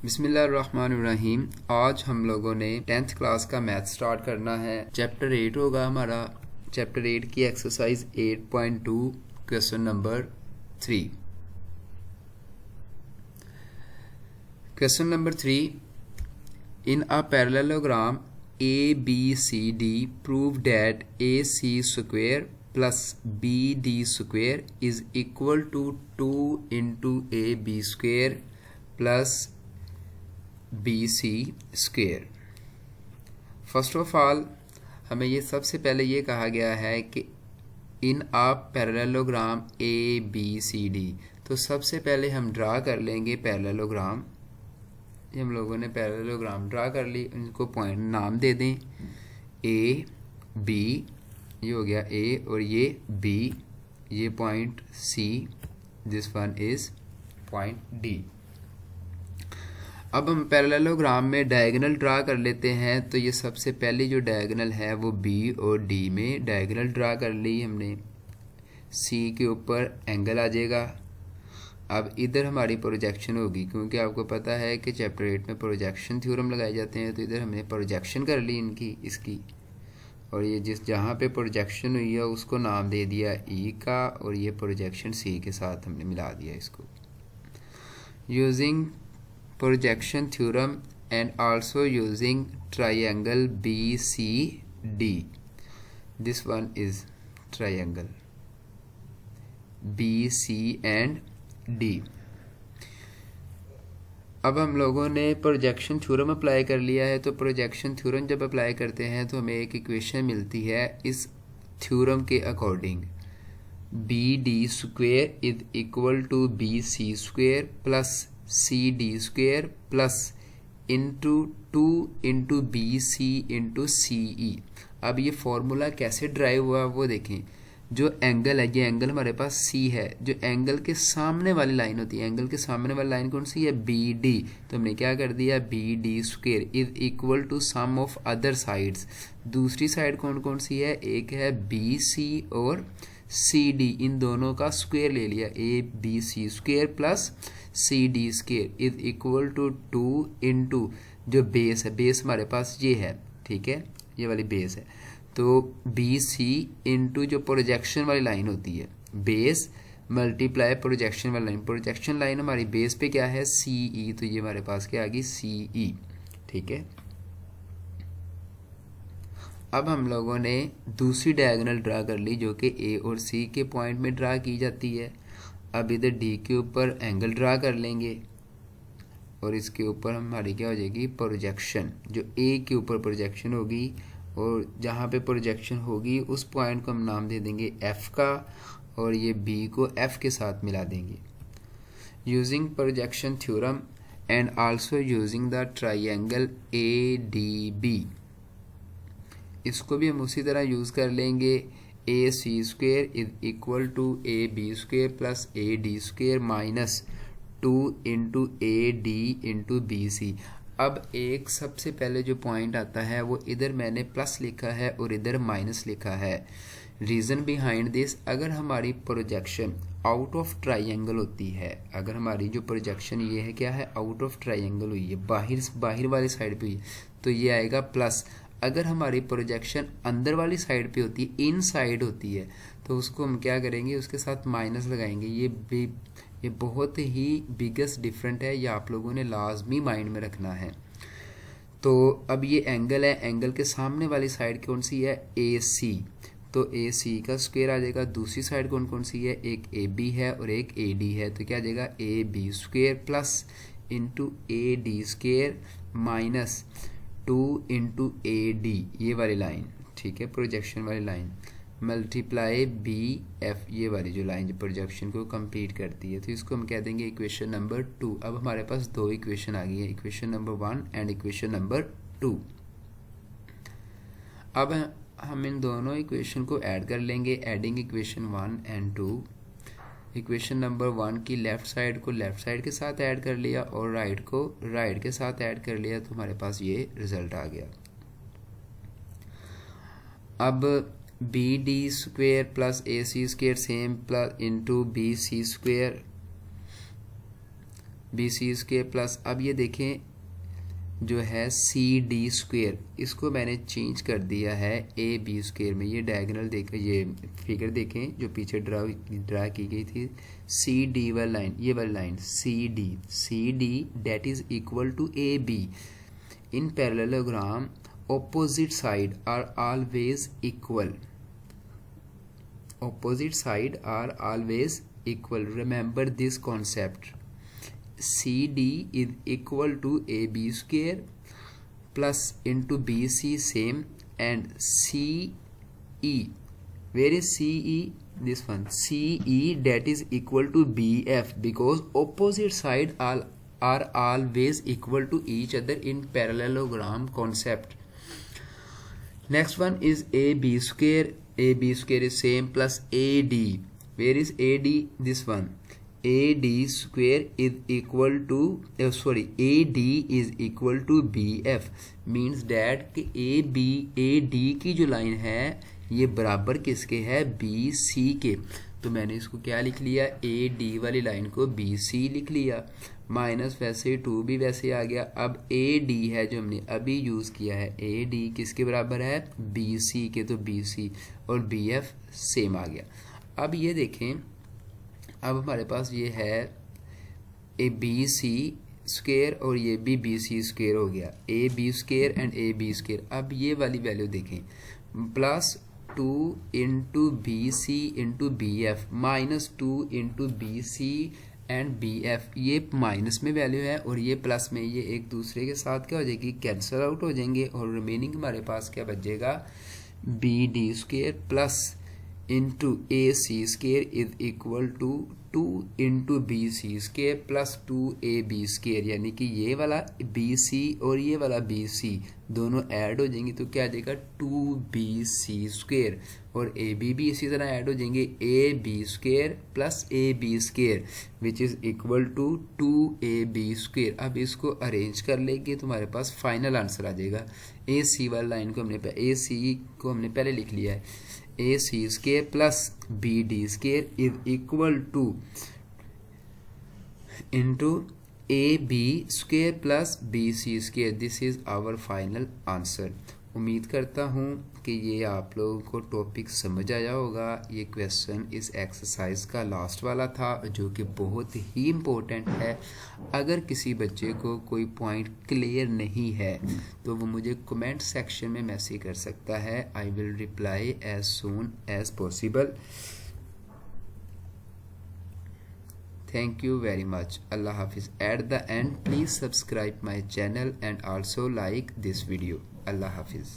बिस्मिल्लाहिर्रहमानिर्रहीम। आज हम लोगों ने 10th क्लास का मैथ स्टार्ट करना है। चैप्टर 8 होगा हमारा। चैप्टर 8 की exercise 8.2 question number 3। Question number 3, in a parallelogram ABCD prove that AC square plus BD square is equal to 2 into AB square plus BC square. First of all हमें ये सबसे पहले ये कहा गया है कि इन अ पैरेललोग्राम ABCD, तो सबसे पहले हम ड्रा कर लेंगे पैरेललोग्राम। हम लोगों ने पैरेललोग्राम ड्रा कर ली, इनको पॉइंट नाम दे दें A B, ये हो गया A और ये B, ये point C, this one is point D। अब हम पैरेललोग्राम में डायगोनल ड्रा कर लेते हैं। तो ये सबसे पहली जो डायगोनल है वो B और D में डायगोनल ड्रा कर ली हमने। C के ऊपर एंगल आ जाएगा। अब इधर हमारी प्रोजेक्शन होगी, क्योंकि आपको पता है कि चैप्टर 8 में प्रोजेक्शन थ्योरम लगाए जाते हैं। तो इधर हमने प्रोजेक्शन कर ली इसकी, और ये जहाँ पे प्रोजेक्शन हुई है उसको नाम दे दिया E का, और ये प्रोजेक्शन C के साथ हमने मिला दिया इसको। Using projection theorem and also using triangle BCD, this one is triangle BC and D। अब हम लोगों ने प्रोजेक्शन थ्योरम अप्लाई कर लिया है। तो प्रोजेक्शन थ्योरम जब अप्लाई करते हैं तो हमें एक इक्वेशन मिलती है इस थ्योरम के according, BD square is equal to BC square plus CD square plus into 2 into BC into CE। अब ये फॉर्मूला कैसे ड्राइव हुआ वो देखें। जो एंगल है, ये एंगल हमारे पास C है। जो एंगल के सामने वाली लाइन होती है, एंगल के सामने वाली लाइन कौन सी है? BD। तो हमने क्या कर दिया, BD square is equal to sum of other sides. दूसरी साइड कौन कौन सी है? एक है BC और CD, इन दोनों का स्क्वेयर ले लिया, ABC square plus CD square is equal to 2 into जो बेस है, बेस हमारे पास ये है, ठीक है, ये वाली बेस है। तो BC इंटू जो प्रोजेक्शन वाली लाइन होती है, बेस मल्टीप्लाई प्रोजेक्शन वाली लाइन। प्रोजेक्शन लाइन हमारी बेस पे क्या है? CE, तो ये हमारे पास क्या आ गई? CE, ठीक है। अब हम लोगों ने दूसरी डायगोनल ड्रा कर ली जो कि A और C के पॉइंट में ड्रा की जाती है। अब इधर D के ऊपर एंगल ड्रा कर लेंगे, और इसके ऊपर हमारी क्या हो जाएगी? प्रोजेक्शन। जो A के ऊपर प्रोजेक्शन होगी, और जहाँ पे प्रोजेक्शन होगी उस पॉइंट को हम नाम दे देंगे F का, और ये B को F के साथ मिला देंगे। Using projection theorem and also using the triangle ADB, इसको भी हम उसी तरह यूज़ कर लेंगे। AC square is equal to AB square plus AD square minus 2 into AD into BC। अब एक सबसे पहले जो पॉइंट आता है वो इधर मैंने प्लस लिखा है और इधर माइनस लिखा है। रीज़न बिहाइंड दिस, अगर हमारी प्रोजेक्शन आउट ऑफ ट्राइंगल होती है, अगर हमारी जो प्रोजेक्शन ये है क्या है? आउट ऑफ ट्राइंगल हुई है, बाहर वाली साइड पे हुई है, तो ये आएगा प्लस। अगर हमारी प्रोजेक्शन अंदर वाली साइड पे होती है, इन साइड होती है, तो उसको हम क्या करेंगे? उसके साथ माइनस लगाएंगे। ये बहुत ही बिगेस्ट डिफरेंट है, ये आप लोगों ने लाजमी माइंड में रखना है। तो अब ये एंगल है, एंगल के सामने वाली साइड कौन सी है? AC, तो AC का स्क्वायर आ जाएगा। दूसरी साइड कौन कौन सी है? एक AB है और एक AD है, तो क्या आ जाएगा? AB square plus into AD square minus 2 into AD, ये वाली लाइन, ठीक है, प्रोजेक्शन वाली लाइन, मल्टीप्लाई BF, ये वाली जो लाइन जो प्रोजेक्शन को कंप्लीट करती है। तो इसको हम कह देंगे इक्वेशन नंबर 2। अब हमारे पास दो इक्वेशन आ गई है, equation number 1 and equation number 2। अब हम इन दोनों इक्वेशन को ऐड कर लेंगे, adding equation 1 and 2। Equation number 1 की लेफ़्ट साइड को लेफ़्ट साइड के साथ ऐड कर लिया और राइट को राइट के साथ ऐड कर लिया, तो हमारे पास ये रिजल्ट आ गया। अब BD square plus AC square same plus into BC square B C square plus, अब ये देखें जो है सी डी स्क्वेयर, इसको मैंने चेंज कर दिया है ए बी स्क्वेयर में। ये डायगोनल देखें, ये फिगर देखें जो पीछे ड्रा की गई थी, सी डी वाली लाइन, ये वाली line C D that is equal to A B. In parallelogram opposite side are always equal. Opposite side are always equal. Remember this concept. CD is equal to AB square plus into BC same, and CE. Where is CE? This one. CE that is equal to BF, because opposite side are always equal to each other in parallelogram concept. Next one is AB square. AB square is same plus AD. Where is AD? This one. AD square is equal to AD is equal to BF. Means that कि AD की जो line है ये बराबर किसके है? BC के। तो मैंने इसको क्या लिख लिया? AD वाली लाइन को BC लिख लिया, माइनस वैसे 2 भी वैसे आ गया। अब AD है जो हमने अभी यूज़ किया है, AD किसके बराबर है? BC के, तो BC और BF सेम आ गया। अब ये देखें, अब हमारे पास ये है ए BC स्क्वेयर और ये भी BC स्क्वेयर हो गया, AB square and AB square. अब ये वाली वैल्यू देखें, plus 2 into BC into BF minus 2 into BC and BF, ये माइनस में वैल्यू है और ये प्लस में, ये एक दूसरे के साथ क्या हो जाएगी? कैंसिल आउट हो जाएंगे और रिमेनिंग हमारे पास क्या बचेगा? BD square plus into AC square is equal to 2 into BC square plus 2AB square, यानी कि ये वाला BC और ये वाला BC दोनों ऐड हो जाएंगे तो क्या आ जाएगा? 2BC स्क्वेयर, और AB भी इसी तरह ऐड हो जाएंगे, AB square plus AB square which is equal to 2AB square. अब इसको अरेंज कर लेंगे तो हमारे पास फाइनल आंसर आ जाएगा। AC वाली लाइन को हमने पहले लिख लिया है, AC square plus BD square is equal to into AB square plus BC square. This is our final answer. उम्मीद करता हूँ कि ये आप लोगों को टॉपिक समझ आया होगा। ये क्वेश्चन इस एक्सरसाइज का लास्ट वाला था जो कि बहुत ही इम्पोर्टेंट है। अगर किसी बच्चे को कोई पॉइंट क्लियर नहीं है तो वो मुझे कमेंट सेक्शन में मैसेज कर सकता है। I will reply as soon as possible. Thank you very much. Allah Hafiz. At the end, please subscribe my channel and also like this video. Allah Hafiz.